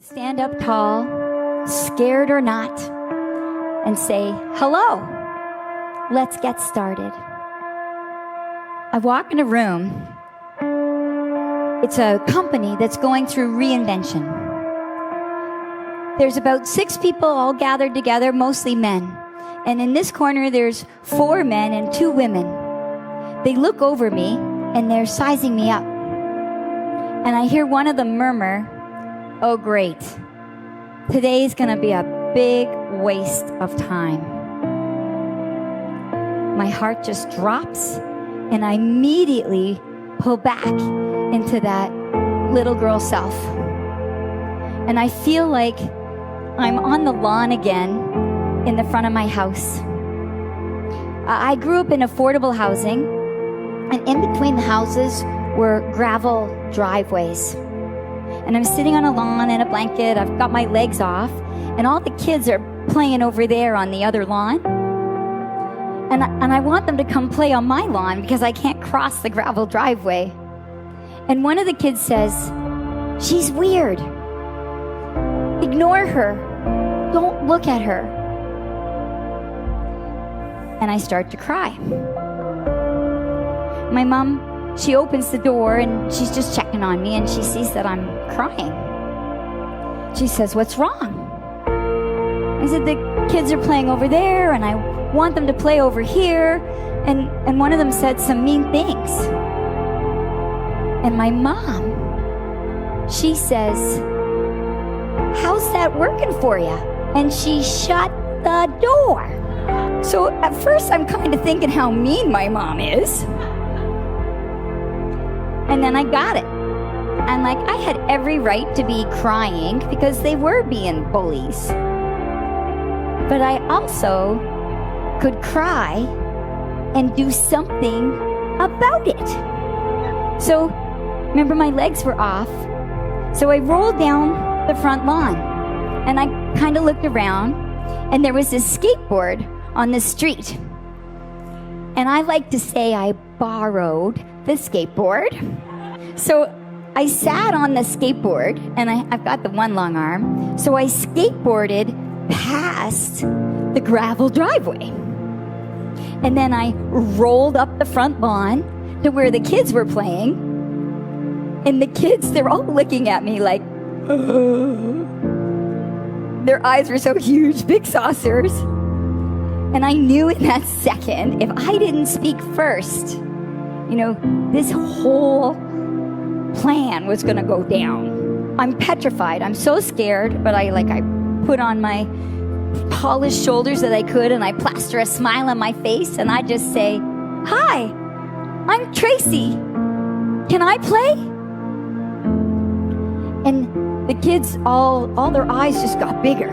Stand up tall, scared or not, and say, hello, let's get started. I walk in a room. It's a company that's going through reinvention. There's about 6 people all gathered together, mostly men. And in this corner, there's 4 men and 2 women. They look over me and they're sizing me up. And I hear one of them murmur, "Oh, great. Today's going to be a big waste of time." My heart just drops, and I immediately pull back into that little girl self. And I feel like I'm on the lawn again in the front of my house. I grew up in affordable housing, and in between the houses were gravel driveways. And I'm sitting on a lawn in a blanket. I've got my legs off, and all the kids are playing over there on the other lawn. And I want them to come play on my lawn because I can't cross the gravel driveway. And one of the kids says, "She's weird. Ignore her. Don't look at her." And I start to cry. My mom, she opens the door and she's just checking on me, and she sees that I'm crying. She says, "What's wrong?" I said, "The kids are playing over there and I want them to play over here." And one of them said some mean things. And my mom, she says, "How's that working for you?" And she shut the door. So at first I'm kind of thinking how mean my mom is. And then I got it. And like, I had every right to be crying because they were being bullies. But I also could cry and do something about it. So remember, my legs were off. So I rolled down the front lawn and I kind of looked around, and there was this skateboard on the street. And I like to say I borrowed the skateboard. So I sat on the skateboard, and I've got the one long arm. So I skateboarded past the gravel driveway. And then I rolled up the front lawn to where the kids were playing. And the kids, they're all looking at me like, their eyes were so huge, big saucers. And I knew in that second, if I didn't speak first, this whole plan was going to go down. I'm petrified. I'm so scared, but I put on my polished shoulders that I could, and I plaster a smile on my face, and I just say, "Hi, I'm Tracy. Can I play?" And the kids, all their eyes just got bigger.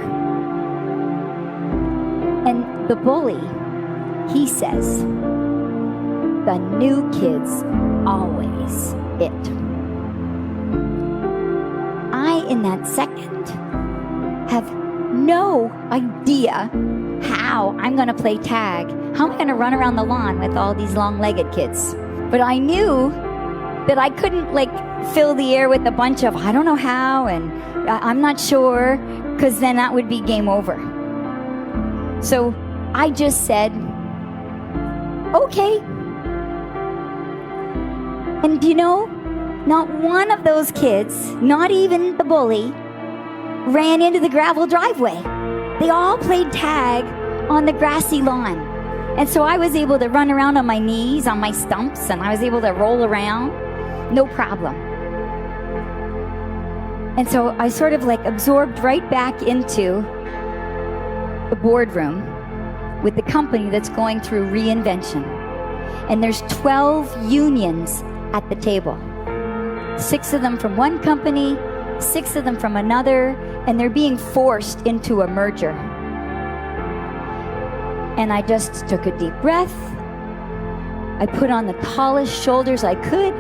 And the bully, he says, "The new kids always it." I, in that second, have no idea how I'm going to play tag. How am I going to run around the lawn with all these long-legged kids? But I knew that I couldn't fill the air with a bunch of I don't know how and I'm not sure, because then that would be game over. So I just said, "Okay." And not one of those kids, not even the bully, ran into the gravel driveway. They all played tag on the grassy lawn. And so I was able to run around on my knees, on my stumps, and I was able to roll around, no problem. And so I sort of absorbed right back into the boardroom with the company that's going through reinvention. And there's 12 unions at the table. 6 of them from one company, 6 of them from another, and they're being forced into a merger. And I just took a deep breath. I put on the tallest shoulders I could.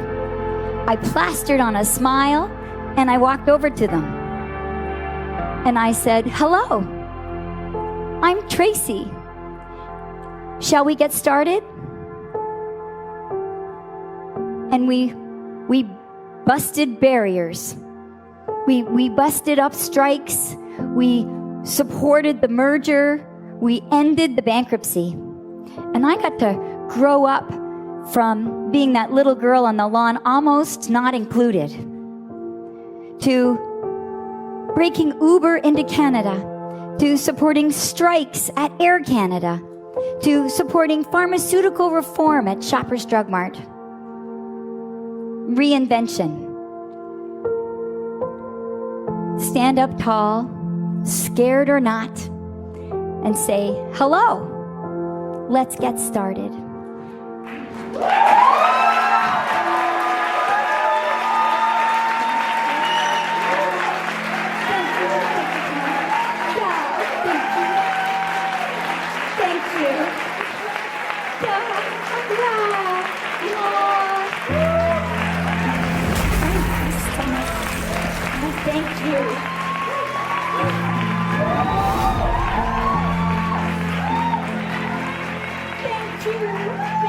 I plastered on a smile, and I walked over to them. And I said, "Hello, I'm Tracy. Shall we get started?" And we busted barriers. We busted up strikes. We supported the merger. We ended the bankruptcy. And I got to grow up from being that little girl on the lawn, almost not included, to breaking Uber into Canada, to supporting strikes at Air Canada, to supporting pharmaceutical reform at Shoppers Drug Mart. Reinvention. Stand up tall, scared or not, and say, hello, let's get started. Thank you. Thank you.